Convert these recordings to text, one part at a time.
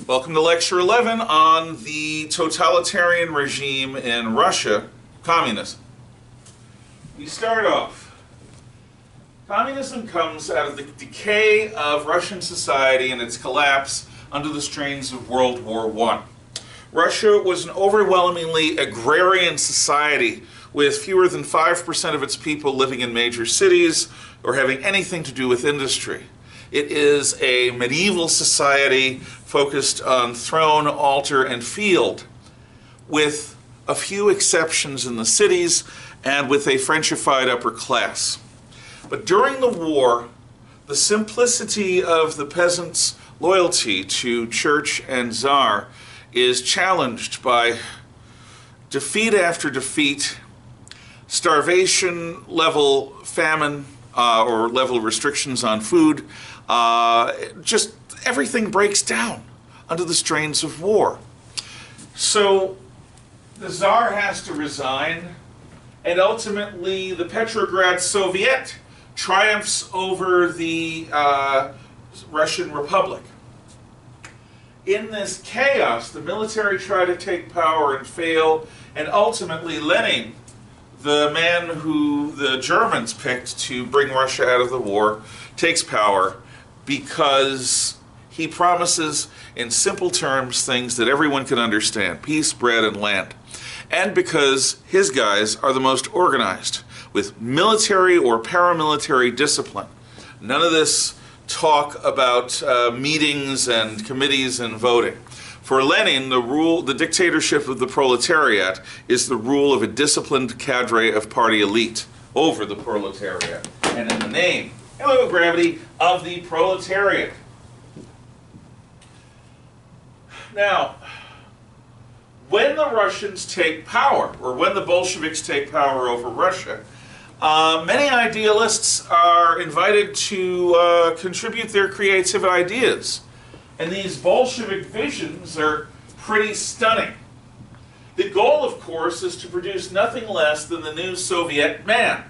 Welcome to Lecture 11 on the totalitarian regime in Russia, communism. We start off. Communism comes out of the decay of Russian society and its collapse under the strains of World War I. Russia was an overwhelmingly agrarian society with fewer than 5% of its people living in major cities or having anything to do with industry. It is a medieval society focused on throne, altar, and field, with a few exceptions in the cities and with a Frenchified upper class. But during the war, the simplicity of the peasants' loyalty to church and czar is challenged by defeat after defeat, starvation, level famine, or level restrictions on food. Just everything breaks down under the strains of war. So the Tsar has to resign, and ultimately the Petrograd Soviet triumphs over the Russian Republic. In this chaos, the military try to take power and fail, and ultimately Lenin, the man who the Germans picked to bring Russia out of the war, takes power because he promises in simple terms things that everyone can understand: peace, bread, and land. And because his guys are the most organized, with military or paramilitary discipline. None of this talk about meetings and committees and voting. For Lenin, the dictatorship of the proletariat is the rule of a disciplined cadre of party elite over the proletariat. And in the name, hello gravity, of the proletariat. Now, when the Russians take power, or when the Bolsheviks take power over Russia, many idealists are invited to contribute their creative ideas. And these Bolshevik visions are pretty stunning. The goal, of course, is to produce nothing less than the new Soviet man.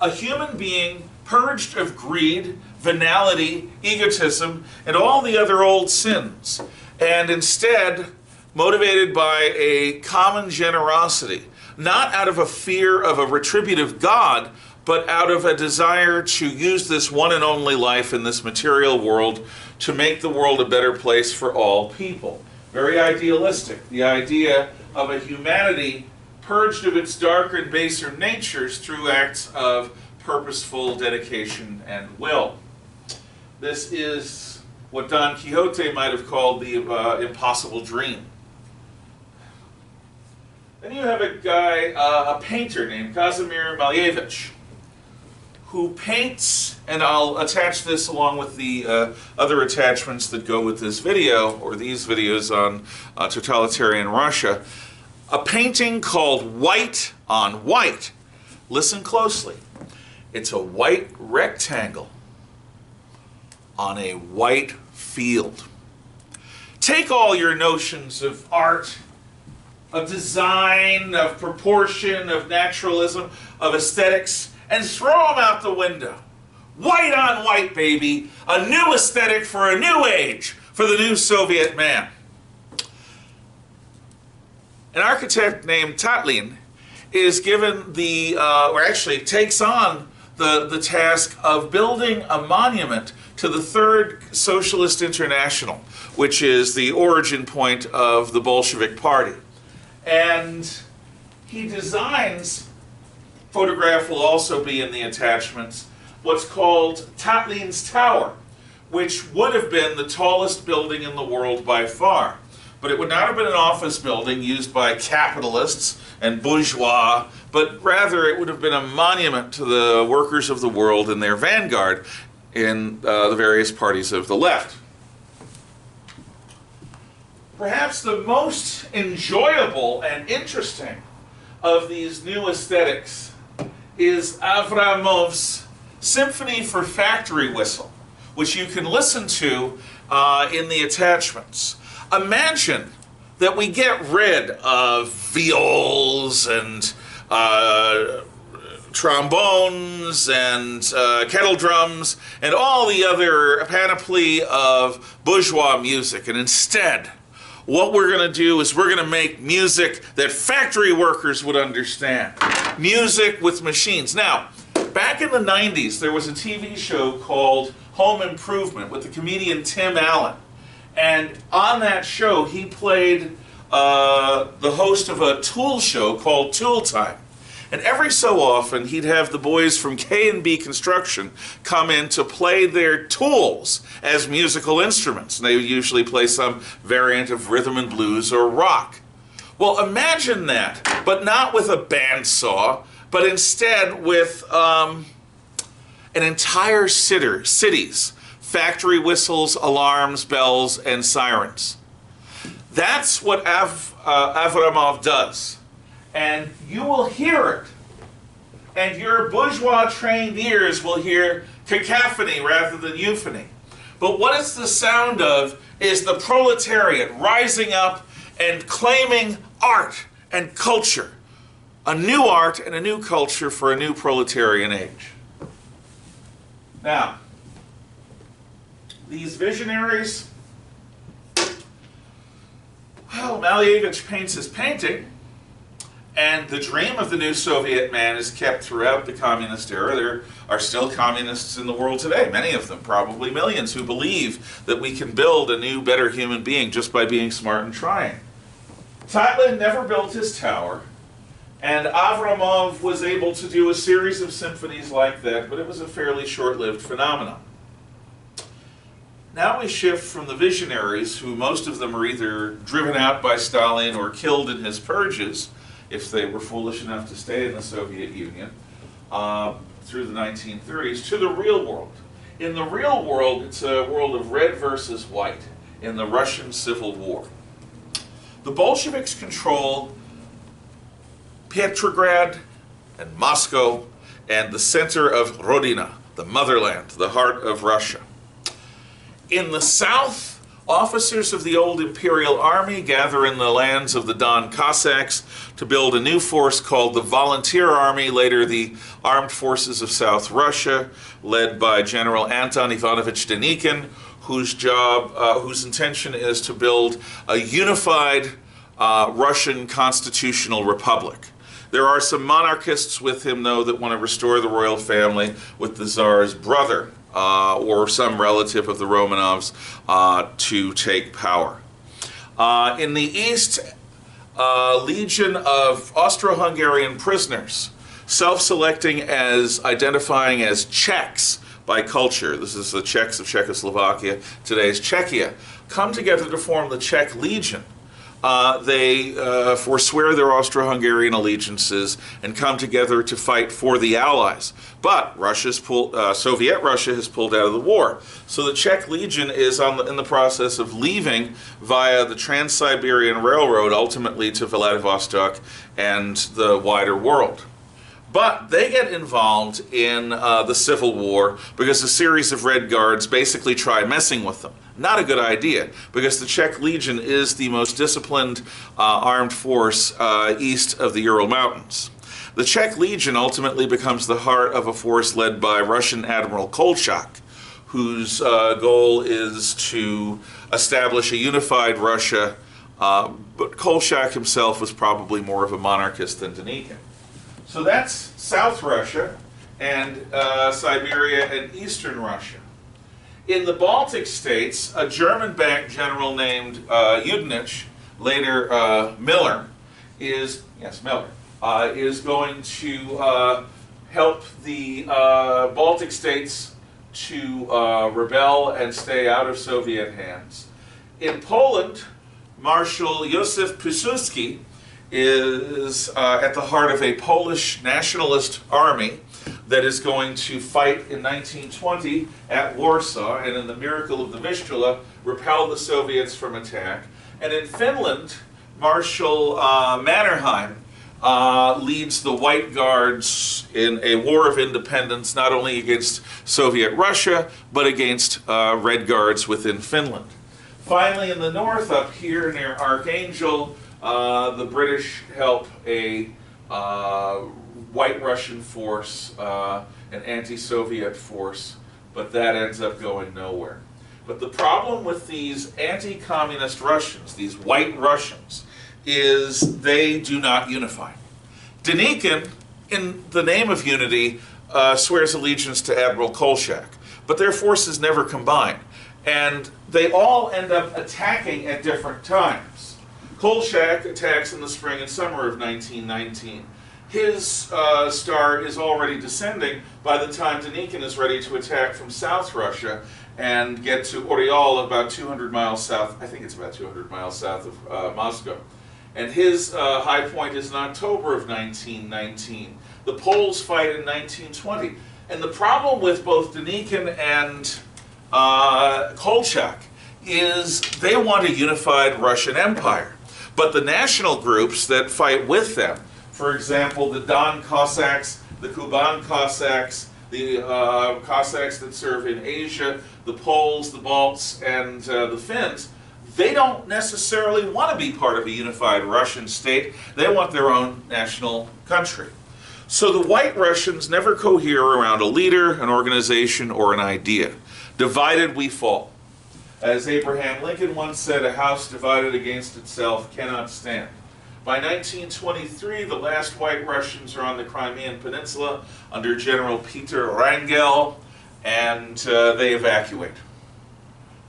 A human being purged of greed, venality, egotism, and all the other old sins, and instead motivated by a common generosity, not out of a fear of a retributive God, but out of a desire to use this one and only life in this material world to make the world a better place for all people. Very idealistic, the idea of a humanity purged of its darker and baser natures through acts of purposeful dedication and will. This is what Don Quixote might have called the impossible dream. Then you have a guy, a painter named Kazimir Malevich, who paints, and I'll attach this along with the other attachments that go with this video, or these videos on totalitarian Russia, a painting called White on White. Listen closely. It's a white rectangle on a white field. Take all your notions of art, of design, of proportion, of naturalism, of aesthetics, and throw them out the window. White on white, baby. A new aesthetic for a new age, for the new Soviet man. An architect named Tatlin is given or actually takes on the task of building a monument to the Third Socialist International, which is the origin point of the Bolshevik Party. And he designs, photograph will also be in the attachments, what's called Tatlin's Tower, which would have been the tallest building in the world by far. But it would not have been an office building used by capitalists and bourgeois, but rather it would have been a monument to the workers of the world and their vanguard in the various parties of the left. Perhaps the most enjoyable and interesting of these new aesthetics is Avramov's Symphony for Factory Whistle, which you can listen to in the attachments. Imagine that we get rid of viols and trombones and kettle drums and all the other panoply of bourgeois music. And instead, what we're going to do is we're going to make music that factory workers would understand. Music with machines. Now, back in the 90s, there was a TV show called Home Improvement with the comedian Tim Allen. And on that show, he played the host of a tool show called Tool Time. And every so often, he'd have the boys from K&B Construction come in to play their tools as musical instruments. And they would usually play some variant of rhythm and blues or rock. Well, imagine that, but not with a bandsaw, but instead with an entire cities, factory whistles, alarms, bells, and sirens. That's what Avramov does. And you will hear it. And your bourgeois-trained ears will hear cacophony rather than euphony. But what it's the sound of is the proletariat rising up and claiming art and culture. A new art and a new culture for a new proletarian age. Now, these visionaries, well, Malevich paints his painting, and the dream of the new Soviet man is kept throughout the communist era. There are still communists in the world today, many of them, probably millions, who believe that we can build a new, better human being just by being smart and trying. Tatlin never built his tower, and Avramov was able to do a series of symphonies like that, but it was a fairly short-lived phenomenon. Now we shift from the visionaries, who most of them are either driven out by Stalin or killed in his purges, if they were foolish enough to stay in the Soviet Union, through the 1930s, to the real world. In the real world, it's a world of red versus white in the Russian Civil War. The Bolsheviks control Petrograd and Moscow and the center of Rodina, the motherland, the heart of Russia. In the south, officers of the old imperial army gather in the lands of the Don Cossacks to build a new force called the Volunteer Army, later the Armed Forces of South Russia, led by General Anton Ivanovich Denikin, whose intention is to build a unified Russian constitutional republic. There are some monarchists with him, though, that want to restore the royal family with the Tsar's brother, or some relative of the Romanovs, to take power. In the east, a legion of Austro-Hungarian prisoners, self-selecting as identifying as Czechs by culture, this is the Czechs of Czechoslovakia, today's Czechia, come together to form the Czech Legion. They forswear their Austro-Hungarian allegiances and come together to fight for the Allies. But Soviet Russia has pulled out of the war. So the Czech Legion is in the process of leaving via the Trans-Siberian Railroad, ultimately to Vladivostok and the wider world. But they get involved in the Civil War because a series of Red Guards basically try messing with them. Not a good idea, because the Czech Legion is the most disciplined armed force east of the Ural Mountains. The Czech Legion ultimately becomes the heart of a force led by Russian Admiral Kolchak, whose goal is to establish a unified Russia, but Kolchak himself was probably more of a monarchist than Denikin. So that's South Russia and Siberia and Eastern Russia. In the Baltic states, a German-backed general named Yudenich, later Miller, is going to help the Baltic states to rebel and stay out of Soviet hands. In Poland, Marshal Józef Piłsudski is at the heart of a Polish nationalist army that is going to fight in 1920 at Warsaw, and in the Miracle of the Vistula, repel the Soviets from attack. And in Finland, Marshal Mannerheim leads the White Guards in a war of independence, not only against Soviet Russia, but against Red Guards within Finland. Finally, in the north, up here near Archangel, the British help a White Russian force, an anti-Soviet force, but that ends up going nowhere. But the problem with these anti-communist Russians, these white Russians, is they do not unify. Denikin, in the name of unity, swears allegiance to Admiral Kolchak, but their forces never combine, and they all end up attacking at different times. Kolchak attacks in the spring and summer of 1919. His star is already descending by the time Denikin is ready to attack from South Russia and get to Oryol, about 200 miles south, I think it's about 200 miles south of Moscow. And his high point is in October of 1919. The Poles fight in 1920. And the problem with both Denikin and Kolchak is they want a unified Russian Empire. But the national groups that fight with them, for example, the Don Cossacks, the Kuban Cossacks, the Cossacks that serve in Asia, the Poles, the Balts, and the Finns, they don't necessarily want to be part of a unified Russian state. They want their own national country. So the white Russians never cohere around a leader, an organization, or an idea. Divided we fall. As Abraham Lincoln once said, a house divided against itself cannot stand. By 1923, the last white Russians are on the Crimean Peninsula under General Peter Wrangel, and they evacuate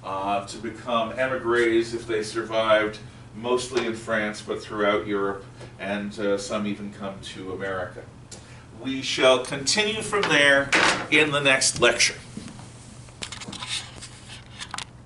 to become emigres if they survived, mostly in France, but throughout Europe, and some even come to America. We shall continue from there in the next lecture.